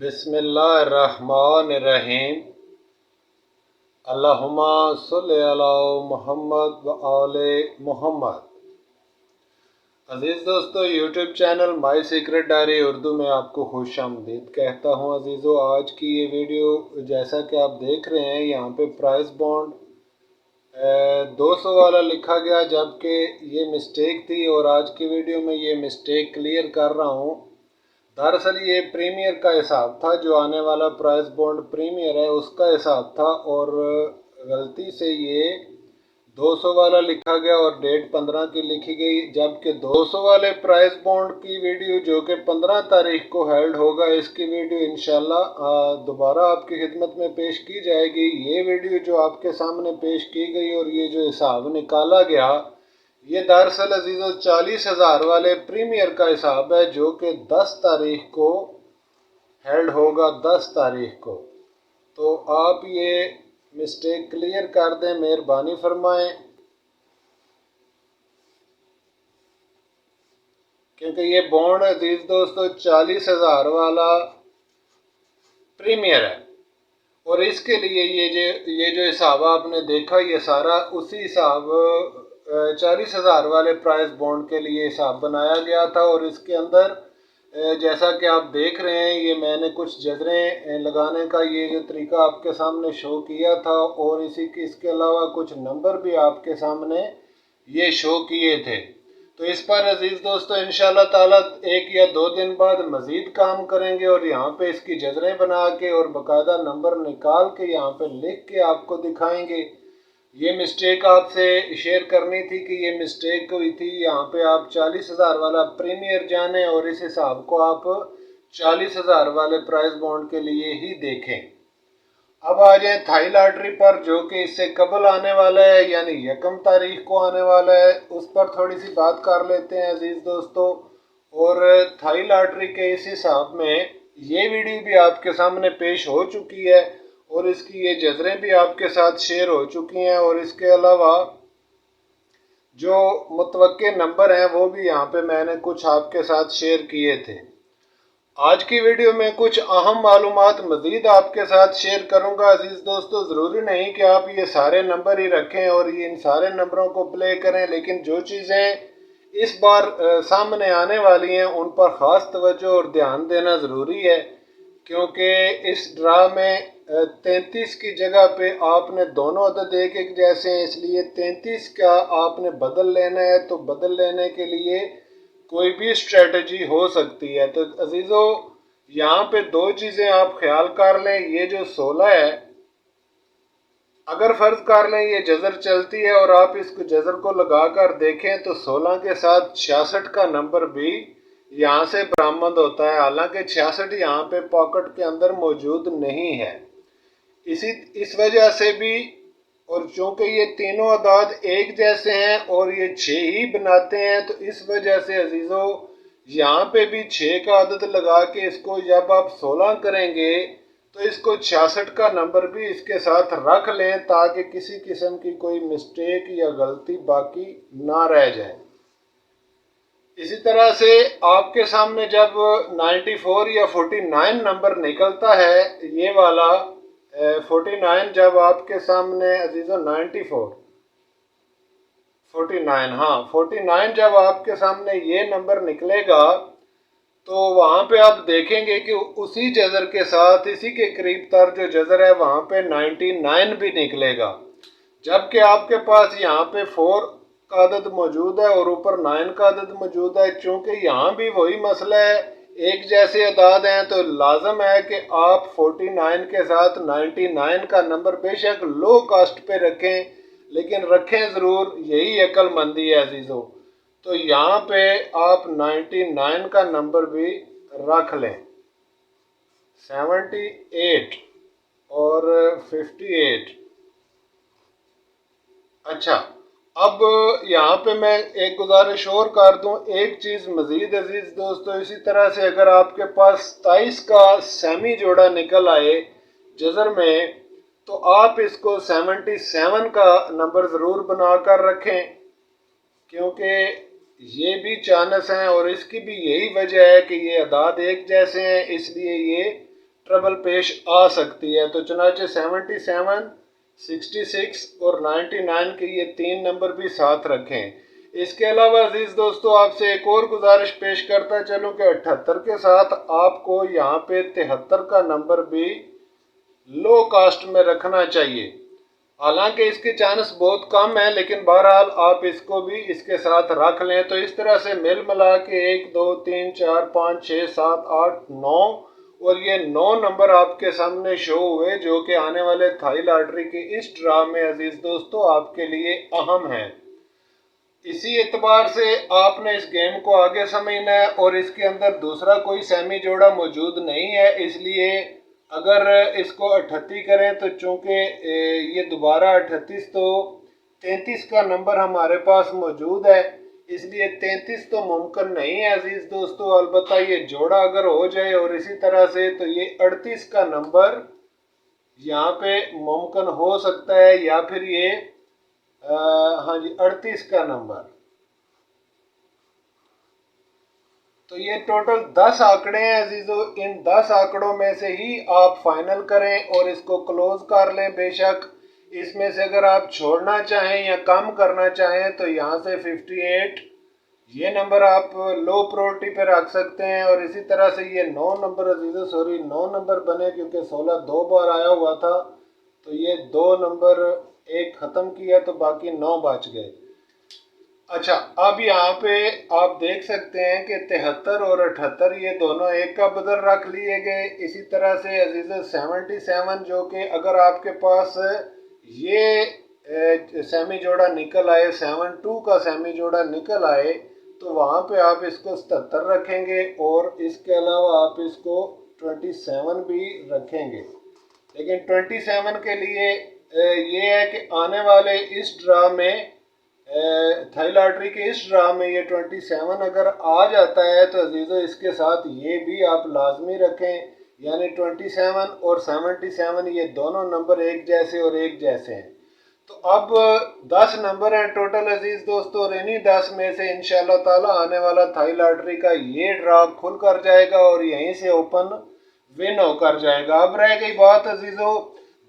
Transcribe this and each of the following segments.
बिस्मिल्लाहिर्रहमानिर्रहीम। अल्लाहुम्मा सल्लि अला मुहम्मद व आले मुहम्मद। अज़ीज़ दोस्तों, YouTube channel my secret diary Urdu में आपको खुश आमदीद कहता हूँ। अजीज़ों, आज की ये वीडियो जैसा कि आप देख रहे हैं, यहाँ पे प्राइस बॉन्ड 200 वाला लिखा गया, जबकि ये मिस्टेक थी और आज की वीडियो में ये मिस्टेक क्लियर कर रहा हूँ। दरअसल ये प्रीमियर का हिसाब था, जो आने वाला प्राइस बॉन्ड प्रीमियर है उसका हिसाब था, और गलती से ये 200 वाला लिखा गया और डेट 15 की लिखी गई, जबकि 200 वाले प्राइस बॉन्ड की वीडियो जो कि 15 तारीख को हेल्ड होगा, इसकी वीडियो इंशाल्लाह दोबारा आपकी खिदमत में पेश की जाएगी। ये वीडियो जो आपके सामने पेश की गई और ये जो हिसाब निकाला गया, ये दरअसल अजीज़ों 40,000 वाले प्रीमियर का हिसाब है, जो कि 10 तारीख को हेल्ड होगा। 10 तारीख को तो आप ये मिस्टेक क्लियर कर दें, मेहरबानी फरमाएं, क्योंकि ये बॉन्ड अजीज दोस्तों 40,000 वाला प्रीमियर है, और इसके लिए ये जो हिसाब आपने देखा, ये सारा उसी हिसाब 40,000 वाले प्राइस बॉन्ड के लिए हिसाब बनाया गया था। और इसके अंदर जैसा कि आप देख रहे हैं, ये मैंने कुछ जजरें लगाने का ये जो तरीका आपके सामने शो किया था, और इसके अलावा कुछ नंबर भी आपके सामने ये शो किए थे। तो इस पर अजीज़ दोस्तों इंशाल्लाह ताला 1 या 2 दिन बाद मज़ीद काम करेंगे, और यहाँ पे इसकी जजरें बना के और बाकायदा नंबर निकाल के यहाँ पे लिख के आपको दिखाएंगे। ये मिस्टेक आपसे शेयर करनी थी कि ये मिस्टेक हुई थी। यहाँ पे आप 40,000 वाला प्रीमियर जाने और इस हिसाब को आप 40,000 वाले प्राइस बॉन्ड के लिए ही देखें। अब आ जाए थाई लॉटरी पर, जो कि इससे कबल आने वाला है, यानी 1 तारीख को आने वाला है। उस पर थोड़ी सी बात कर लेते हैं अजीज़ दोस्तों। और थाई लॉटरी के इस हिसाब में ये वीडियो भी आपके सामने पेश हो चुकी है, और इसकी ये जजरें भी आपके साथ शेयर हो चुकी हैं, और इसके अलावा जो मुतवक्के नंबर हैं वो भी यहाँ पे मैंने कुछ आपके साथ शेयर किए थे। आज की वीडियो में कुछ अहम मालूमात मज़ीद आपके साथ शेयर करूंगा अजीज़ दोस्तों। ज़रूरी नहीं कि आप ये सारे नंबर ही रखें और ये इन सारे नंबरों को प्ले करें, लेकिन जो चीज़ें इस बार सामने आने वाली हैं उन पर ख़ास तवज्जो और ध्यान देना ज़रूरी है, क्योंकि इस ड्रा में 33 की जगह पे आपने दोनों अदद एक एक जैसे हैं, इसलिए 33 का आपने बदल लेना है। तो बदल लेने के लिए कोई भी स्ट्रेटजी हो सकती है। तो अजीज़ों, यहाँ पे 2 चीज़ें आप ख्याल कर लें। ये जो 16 है, अगर फ़र्ज़ कर लें ये जज़र चलती है और आप इसको जज़र को लगा कर देखें, तो 16 के साथ 66 का नंबर भी यहाँ से बरामद होता है। हालांकि 66 यहाँ पे पॉकेट के अंदर मौजूद नहीं है। इस वजह से भी, और चूँकि ये तीनों अदाद एक जैसे हैं और ये 6 ही बनाते हैं, तो इस वजह से अजीज़ों यहाँ पे भी 6 का अदद लगा के इसको जब आप 16 करेंगे, तो इसको 66 का नंबर भी इसके साथ रख लें, ताकि किसी किस्म की कोई मिस्टेक या गलती बाकी ना रह जाए। इसी तरह से आपके सामने जब 94 या 49 नंबर निकलता है, ये वाला 49 जब आपके सामने अजीज़ों 49 जब आपके सामने ये नंबर निकलेगा, तो वहाँ पे आप देखेंगे कि उसी जज़र के साथ इसी के करीब तर जो जज़र है वहाँ पे 99 भी निकलेगा, जबकि आपके पास यहाँ पे 4 का अदद मौजूद है और ऊपर 9 का अदद मौजूद है। चूँकि यहाँ भी वही मसला है, एक जैसे अदाद हैं, तो लाजम है कि आप 49 के साथ 99 का नंबर बेशक लो कास्ट पे रखें, लेकिन रखें ज़रूर, यही अक्लमंदी है अजीज़ों। तो यहाँ पे आप 99 का नंबर भी रख लें। 78 और 58। अच्छा, अब यहाँ पे मैं एक गुजारिश और कर दूं, एक चीज़ मज़ीद अजीज़ दोस्तों। इसी तरह से अगर आपके पास 27 का सेमी जोड़ा निकल आए जज़र में, तो आप इसको 77 का नंबर ज़रूर बना कर रखें, क्योंकि ये भी चांस हैं और इसकी भी यही वजह है कि ये अदाद एक जैसे हैं, इसलिए ये ट्रबल पेश आ सकती है। तो चुनाचे 77, 66 और 99 के ये 3 नंबर भी साथ रखें। इसके अलावा अजीज दोस्तों आपसे एक और गुजारिश पेश करता चलूँ कि 78 के साथ आपको यहाँ पे 73 का नंबर भी लो कास्ट में रखना चाहिए। हालांकि इसके चांस बहुत कम है, लेकिन बहरहाल आप इसको भी इसके साथ रख लें। तो इस तरह से मिल मिला के 1 2 3 4 5 6 7 8 9 और ये 9 नंबर आपके सामने शो हुए, जो कि आने वाले थाई लॉटरी के इस ड्रा में अजीज दोस्तों आपके लिए अहम है। इसी एतबार से आपने इस गेम को आगे समझना है, और इसके अंदर दूसरा कोई सेमी जोड़ा मौजूद नहीं है, इसलिए अगर इसको 38 करें तो चूंकि ये दोबारा 38 तो 33 का नंबर हमारे पास मौजूद है, इसलिए 33 तो मुमकिन नहीं है अजीज दोस्तों। अलबत्ता ये जोड़ा अगर हो जाए और इसी तरह से, तो ये 38 का नंबर यहाँ पे मुमकिन हो सकता है, या फिर ये हाँ जी 38 का नंबर। तो ये टोटल 10 आंकड़े हैं अजीजों, इन 10 आंकड़ों में से ही आप फाइनल करें और इसको क्लोज कर लें। बेशक इसमें से अगर आप छोड़ना चाहें या कम करना चाहें तो यहाँ से 58 ये नंबर आप लो प्रायोरिटी पे रख सकते हैं, और इसी तरह से ये 9 नंबर अजीजों, सॉरी 9 नंबर बने क्योंकि 16 दो बार आया हुआ था, तो ये 2 नंबर एक ख़त्म किया तो बाकी 9 बच गए। अच्छा, अब यहाँ पे आप देख सकते हैं कि 73 और 78 ये दोनों एक का बदल रख लिए गए। इसी तरह से अजीज 77 जो कि अगर आपके पास ये सेमी जोड़ा निकल आए, 72 का सेमी जोड़ा निकल आए, तो वहाँ पे आप इसको 77 रखेंगे और इसके अलावा आप इसको 27 भी रखेंगे। लेकिन 27 के लिए ये है कि आने वाले इस ड्रा में, थाई लॉटरी के इस ड्रा में ये 27 अगर आ जाता है तो अजीज़ों इसके साथ ये भी आप लाजमी रखें, यानी 27 और 77 ये दोनों नंबर एक जैसे और एक जैसे हैं। तो अब 10 नंबर हैं टोटल अजीज़ दोस्तों, और इन्हीं 10 में से इंशाल्लाह ताला आने वाला थाई लॉटरी का ये ड्रा खुल कर जाएगा और यहीं से ओपन विन होकर जाएगा। अब रह गई बात अजीज़ों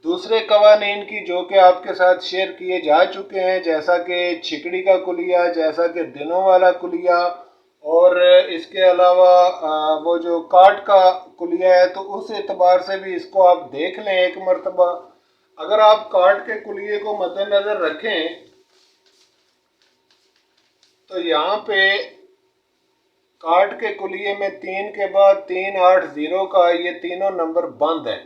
दूसरे कवानीन की, जो कि आपके साथ शेयर किए जा चुके हैं, जैसा कि छिकड़ी का कुलिया, जैसा कि दिनों वाला कुलिया, और इसके अलावा वो जो काट का कुलिया है, तो उस एतबार से भी इसको आप देख लें एक मरतबा। अगर आप काट के कुलिये को मद्देनजर रखें तो यहाँ पे काट के कुलिये में 3 के बाद 3 8 0 का ये तीनों नंबर बंद है।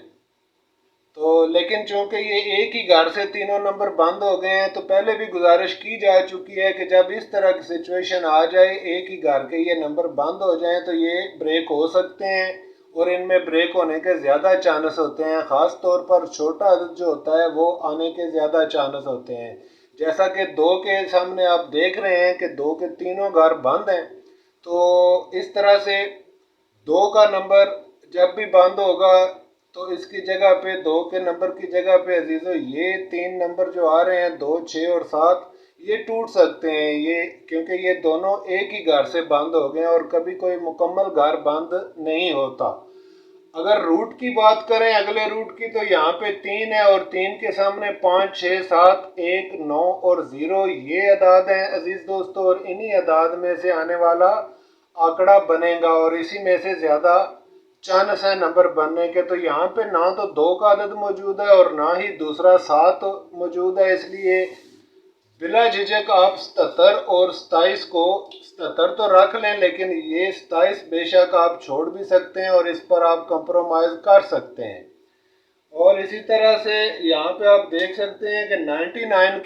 तो लेकिन चूंकि ये एक ही घर से तीनों नंबर बंद हो गए हैं, तो पहले भी गुजारिश की जा चुकी है कि जब इस तरह की सिचुएशन आ जाए, एक ही घर के ये नंबर बंद हो जाएं, तो ये ब्रेक हो सकते हैं, और इनमें ब्रेक होने के ज़्यादा चांस होते हैं। ख़ास तौर पर छोटा अदद जो होता है वो आने के ज़्यादा चांस होते हैं। जैसा कि 2 के सामने आप देख रहे हैं कि 2 के तीनों घर बंद हैं, तो इस तरह से 2 का नंबर जब भी बंद होगा तो इसकी जगह पे 2 के नंबर की जगह पे अजीज़ों ये 3 नंबर जो आ रहे हैं 2 6 और 7 ये टूट सकते हैं, ये क्योंकि ये दोनों एक ही घर से बंद हो गए और कभी कोई मुकम्मल घर बंद नहीं होता। अगर रूट की बात करें अगले रूट की, तो यहाँ पे 3 है और 3 के सामने 5 6 7 1 9 और 0 ये अदाद हैं अजीज दोस्तों, और इन्हीं अदाद में से आने वाला आंकड़ा बनेगा और इसी में से ज़्यादा चांस है नंबर बनने के। तो यहाँ पे ना तो 2 का अदद मौजूद है और ना ही दूसरा 7 मौजूद है, इसलिए बिला झिझक आप 77 और 27 को 77 तो रख लें, लेकिन ये 27 बेशक आप छोड़ भी सकते हैं और इस पर आप कंप्रोमाइज़ कर सकते हैं। और इसी तरह से यहाँ पे आप देख सकते हैं कि 99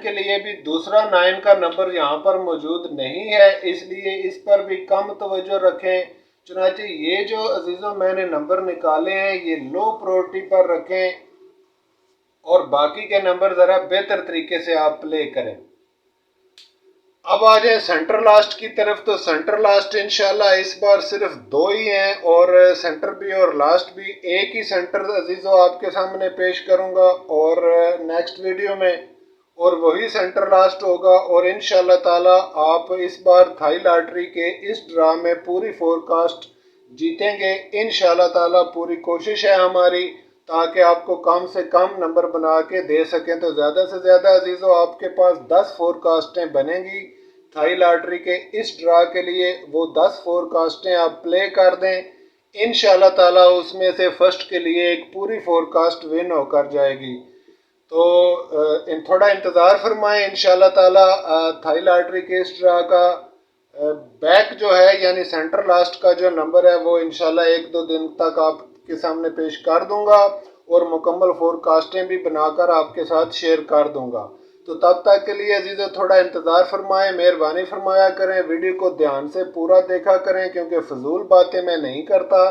के लिए भी दूसरा 9 का नंबर यहाँ पर मौजूद नहीं है, इसलिए इस पर भी कम तवज्जो रखें। चुनांचे ये जो अजीज़ों मैंने नंबर निकाले हैं ये लो प्रायोरिटी पर रखें और बाकी के नंबर ज़रा बेहतर तरीके से आप प्ले करें। अब आ जाए सेंटर लास्ट की तरफ। तो सेंटर लास्ट इंशाल्लाह इस बार सिर्फ 2 ही हैं, और सेंटर भी और लास्ट भी एक ही सेंटर अजीज़ों आपके सामने पेश करूंगा और नेक्स्ट वीडियो में, और वही सेंटर लास्ट होगा। और इंशाल्लाह ताला आप इस बार थाई लॉटरी के इस ड्रा में पूरी फोरकास्ट जीतेंगे इंशाल्लाह ताला। पूरी कोशिश है हमारी ताकि आपको कम से कम नंबर बना के दे सकें। तो ज़्यादा से ज़्यादा अजीज़ों आपके पास 10 फोरकास्टें बनेंगी थाई लॉटरी के इस ड्रा के लिए। वो 10 फोरकास्टें आप प्ले कर दें, इंशाल्लाह ताला उसमें से फर्स्ट के लिए एक पूरी फोरकास्ट विन होकर जाएगी। तो थोड़ा इंतज़ार फरमाएं, इंशाल्लाह ताला थाई लॉटरी के इस ड्रा का बैक जो है यानी सेंटर लास्ट का जो नंबर है वो इंशाल्लाह 1-2 दिन तक आपके सामने पेश कर दूंगा और मुकम्मल फोरकास्टें भी बनाकर आपके साथ शेयर कर दूंगा। तो तब तक के लिए अजीज़ों थोड़ा इंतज़ार फरमाएं, मेहरबानी फरमाया करें, वीडियो को ध्यान से पूरा देखा करें क्योंकि फजूल बातें मैं नहीं करता।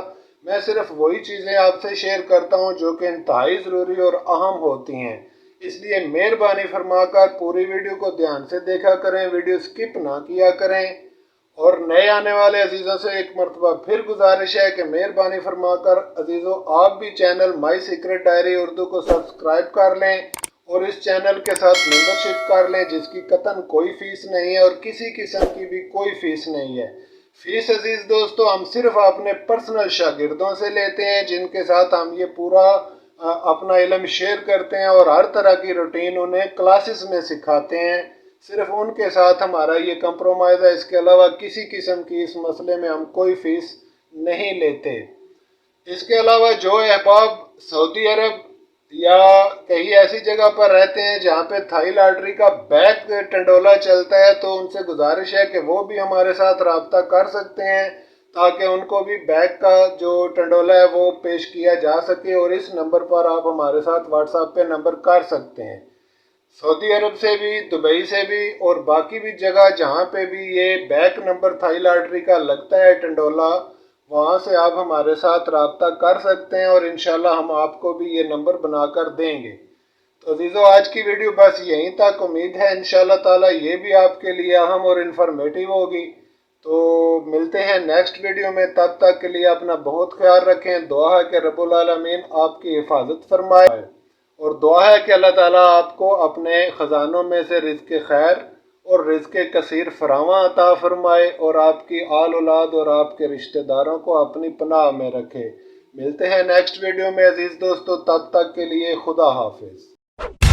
मैं सिर्फ वही चीज़ें आपसे शेयर करता हूँ जो कि इंतहाई ज़रूरी और अहम होती हैं। इसलिए मेहरबानी फरमाकर पूरी वीडियो को ध्यान से देखा करें, वीडियो स्किप ना किया करें। और नए आने वाले अजीज़ों से एक मरतबा फिर गुजारिश है कि मेहरबानी फरमाकर अजीज़ों आप भी channel my secret diary Urdu को सब्सक्राइब कर लें और इस चैनल के साथ मेंबरशिप कर लें जिसकी कतन कोई फ़ीस नहीं है और किसी किस्म की भी कोई फ़ीस नहीं है। फ़ीस अजीज़ दोस्तों हम सिर्फ अपने पर्सनल शागिर्दों से लेते हैं जिनके साथ हम ये पूरा अपना इल्म शेयर करते हैं और हर तरह की रूटीन उन्हें क्लासेस में सिखाते हैं। सिर्फ उनके साथ हमारा ये कंप्रोमाइज़ है, इसके अलावा किसी किस्म की इस मसले में हम कोई फ़ीस नहीं लेते। इसके अलावा जो अहबाब सऊदी अरब या कहीं ऐसी जगह पर रहते हैं जहाँ पे थाई लॉटरी का बैक टंडोला चलता है तो उनसे गुजारिश है कि वो भी हमारे साथ रब्ता कर सकते हैं ताकि उनको भी बैक का जो टंडोला है वो पेश किया जा सके। और इस नंबर पर आप हमारे साथ व्हाट्सएप पे नंबर कर सकते हैं। सऊदी अरब से भी, दुबई से भी और बाकी भी जगह जहाँ पे भी ये बैक नंबर थाई लॉटरी का लगता है टंडोला, वहाँ से आप हमारे साथ रब्ता कर सकते हैं और इंशाल्लाह हम आपको भी ये नंबर बनाकर देंगे। तो अजीज़ों आज की वीडियो बस यहीं तक। उम्मीद है इंशाल्लाह ताला ये भी आपके लिए अहम और इन्फॉर्मेटिव होगी। तो मिलते हैं नेक्स्ट वीडियो में, तब तक के लिए अपना बहुत ख्याल रखें। दुआ है कि रब्बुल आलमीन आपकी हिफाजत फरमाए और दुआ है कि अल्लाह ताला आपको अपने ख़जानों में से रिज़्क़ खैर और रिज़्क़ कसीर फरावां अता फरमाए और आपकी आल औलाद और आपके रिश्तेदारों को अपनी पनाह में रखे। मिलते हैं नेक्स्ट वीडियो में अजीज़ दोस्तों, तब तक के लिए खुदा हाफिज़।